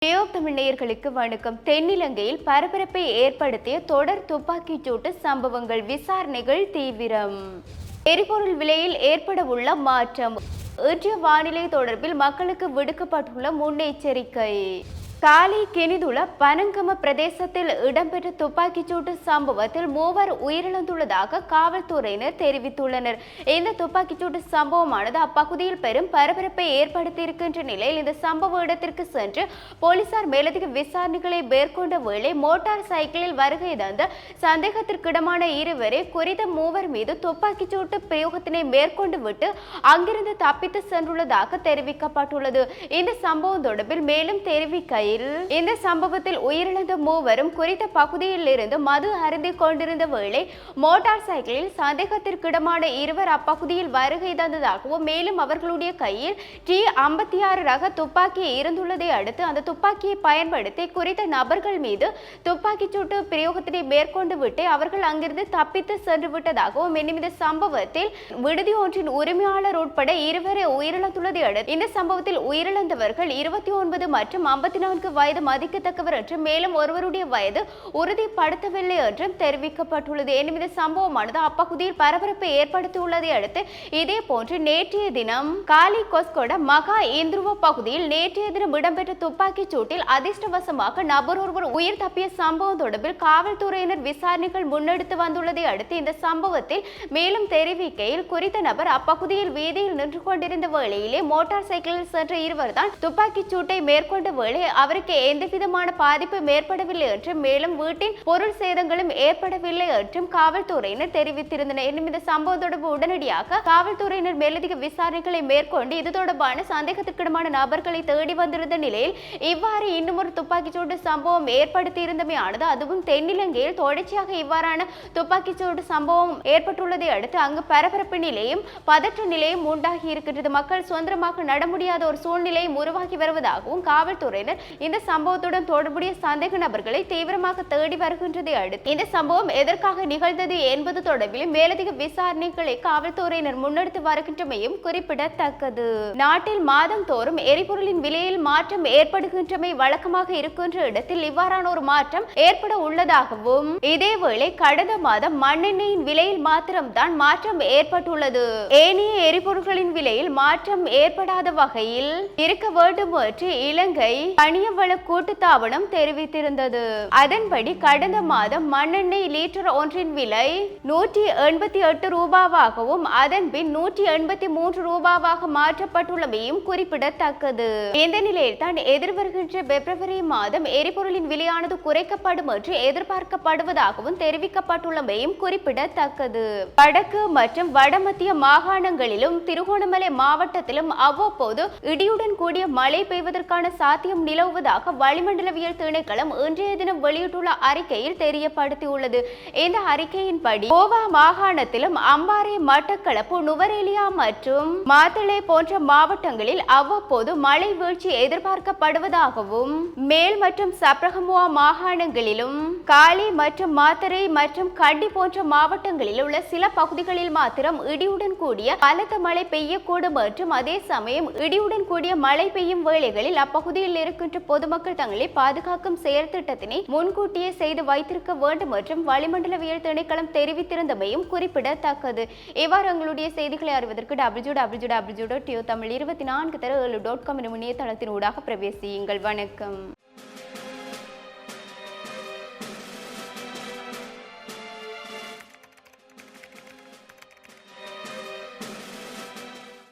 தமிழ் நேயர்களுக்கு வணக்கம். தென்னிலங்கையில் பரபரப்பை ஏற்படுத்திய தொடர் துப்பாக்கிச் சூட்டு சம்பவங்கள், விசாரணைகள் தீவிரம். எரிபொருள் விலையில் ஏற்படவுள்ள மாற்றம், இன்றைய வானிலை தொடர்பில் மக்களுக்கு விடுக்கப்பட்டுள்ள முன்னெச்சரிக்கை. காலி கெனிதுல பனங்கம பிரதேசத்தில் இடம்பெற்ற துப்பாக்கிச் சூட்டு சம்பவத்தில் 3 உயிரிழந்துள்ளதாக காவல்துறையினர் தெரிவித்துள்ளனர். இந்த துப்பாக்கிச் சூட்டு சம்பவமானது அப்பகுதியில் பெரும் பரபரப்பை ஏற்படுத்தியிருக்கின்ற நிலையில் இந்த சம்பவ இடத்திற்கு சென்று போலீசார் மேலதிக விசாரணைகளை மேற்கொண்ட வேளை மோட்டார் சைக்கிளில் வருகை தந்த சந்தேகத்திற்கிடமான இருவரை குறித்த 3 மீது துப்பாக்கிச் சூட்டு பிரயோகத்தினை மேற்கொண்டு விட்டு அங்கிருந்து தப்பித்து சென்றுள்ளதாக தெரிவிக்கப்பட்டுள்ளது. இந்த சம்பவம் தொடர்பில் மேலும் தெரிவிக்கையில், இந்த சம்பவத்தில் உயிரிழந்த 3வரும் குறித்த பகுதியில் இருந்து மது அருந்திக் கொண்டிருந்த வேளை மோட்டார் சைக்கிளில் சந்தேகத்திற்கிடமான இருவர் அப்பகுதியில் வருகை தந்ததாகவும், மேலும் அவர்களுடைய கையில் T56 ரக துப்பாக்கி இருந்துள்ளதை அடுத்து அந்த துப்பாக்கியை பயன்படுத்தி குறித்த நபர்கள் மீது துப்பாக்கிச் சூட்டு பிரயோகத்தினை மேற்கொண்டு விட்டு அவர்கள் அங்கிருந்து தப்பித்து சென்று விட்டதாகவும், இந்த சம்பவத்தில் விடுதி ஒன்றின் உரிமையாளர் உட்பட 2 உயிரிழந்துள்ளதை அடுத்து இந்த சம்பவத்தில் உயிரிழந்தவர்கள் 29 மற்றும் 54 வயது மதிக்கத்தக்கவர் என்றும், மேலும் ஒருவருடைய வயது உறுதிப்படுத்தவில்லை என்றும் தெரிவிக்கப்பட்டுள்ளது. இந்த சம்பவமானது அப்பகுதியில் பரபரப்பை ஏற்படுத்தியுள்ளதை அடுத்து இதே போன்று நேற்றைய தினம் காலி கொஸ்கொட மகா இந்துருவ பகுதியில் நேற்றைய தினம் இடம்பெற்ற துப்பாக்கிச் சூட்டில் அதிர்ஷ்டவசமாக நபர் ஒருவர் உயிர் தப்பிய சம்பவம் தொடர்பில் காவல்துறையினர் விசாரணைகள் முன்னெடுத்து வந்துள்ளதை அடுத்து இந்த சம்பவத்தில் மேலும் தெரிவிக்கையில், குறித்த நபர் அப்பகுதியில் வீதியில் நின்று கொண்டிருந்த வேளையிலே மோட்டார் சைக்கிளில் சென்ற இருவர் தான் துப்பாக்கிச் சூட்டை மேற்கொண்ட வேளை அவருக்கு எந்தவிதமான பாதிப்பு ஏற்படவில்லை என்றும், மேலும் வீட்டின் பொருள் சேதங்களும் ஏற்படவில்லை என்றும் காவல்துறையினர் தெரிவித்திருந்தனர். இந்த சம்பவம் தொடர்பு உடனடியாக காவல்துறையினர் மேலதிக விசாரணைகளை மேற்கொண்டு இது தொடர்பான சந்தேகத்திற்கிடமான நபர்களை தேடி வந்திருந்த நிலையில் இவ்வாறு இன்னும் ஒரு துப்பாக்கிச்சூடு சம்பவம் ஏற்படுத்தியிருந்தமையானது, அதுவும் தென்னிலங்கையில் தொடர்ச்சியாக இவ்வாறான துப்பாக்கிச்சூடு சம்பவம் ஏற்பட்டுள்ளதை அடுத்து அங்கு பரபரப்பு நிலையும் பதற்ற நிலையும் உண்டாகி இருக்கின்றது. மக்கள் சுதந்திரமாக நட முடியாத ஒரு சூழ்நிலையும் உருவாகி வருவதாகவும் காவல்துறையினர் இந்த சம்பவத்துடன் தொடர்புடைய சந்தேக நபர்களை தீவிரமாக தேடி வருகின்றதை அடுத்து இந்த சம்பவம் எதற்காக நிகழ்ந்தது என்பது தொடர்பில் மேலதிக விசாரணைகளை காவல்துறையினர் முன்னெடுத்து வருகின்றமையும் குறிப்பிடத்தக்கது. நாட்டில் மாதம் தோறும் எரிபொருளின் விலையில் மாற்றம் ஏற்படுகின்றமை வழக்கமாக இருக்கின்ற இடத்தில் இவ்வாறான ஒரு மாற்றம் ஏற்பட உள்ளதாகவும், இதேவேளை கடந்த மாதம் மண்ணெண்ணெயின் விலையில் மாத்திரம்தான் மாற்றம் ஏற்பட்டுள்ளது, ஏனைய எரிபொருள்களின் விலையில் மாற்றம் ஏற்படாத வகையில் இருக்க வேண்டும் என்று இலங்கை கனியவள கூட்டுத்தாபனம் தெரிவித்திருந்தது. அதன்படி கடந்த மாதம் மண்ணெண்ணெய் லீட்டர் ஒன்றின் விலை 188 ரூபாவாகவும் அதன் பின் 183 ரூபாவாக மாற்றப்பட்டுள்ளமையும் குறிப்பிடத்தக்கது. இந்த நிலையில் தான் எதிர்வருகின்ற பிப்ரவரி மாதம் எரிபொருளின் விலையானது குறைக்கப்படும் என்று எதிர்பார்க்கப்படுவதாகவும் தெரிவிக்கப்பட்டுள்ளமையும் குறிப்பிடத்தக்கது. வடக்கு மற்றும் வடமத்திய மாகாணங்களிலும் திருகோணமலை மாவட்டத்திலும் அவ்வப்போது இடியுடன் கூடிய மழை பெய்வதற்கான சாத்தியம் நிலவுவதாக வளிமண்டலவியல் திணைக்களம் இன்றைய தினம் வெளியிட்டுள்ள அறிக்கையில் தெரியப்படுத்தியுள்ளது. இந்த அறிக்கையின்படி கோவா மாகாணத்திலும் அம்பாறை, மட்டக்களப்பு, நுவரெலியா மற்றும் மாத்தளை போன்ற மாவட்டங்களில் அவ்வப்போது மழை வீழ்ச்சி எதிர்பார்க்கப்படுவதாகவும், மேல் மற்றும் சப்ரகமுவா மாகாணங்களிலும் காலி மற்றும் மாத்தறை மற்றும் கண்டி போன்ற மாவட்டங்களில் உள்ள சில பகுதிகளில் மாத்திரம் இடியுடன் கூடிய பலத்த மழை பெய்யக்கூடும் என்றும், அதே சமயம் இடியுடன் கூடிய மழை பெய்யும் வேளைகளில் அப்பகுதியில் இருக்கின்ற பொதுமக்கள் தங்களை பாதுகாக்கும் செயல் திட்டத்தினை முன்கூட்டியே செய்து வைத்திருக்க வேண்டும் மற்றும் வளிமண்டலவியல் திணைக்களம் தெரிவித்திருந்தமையும் குறிப்பிடத்தக்கது. இவ்வாறு எங்களுடைய செய்திகளை அறிவதற்கு www.tamil24.com எனும் இணையதளத்தின் ஊடாக பிரவேசியுங்கள். வணக்கம்.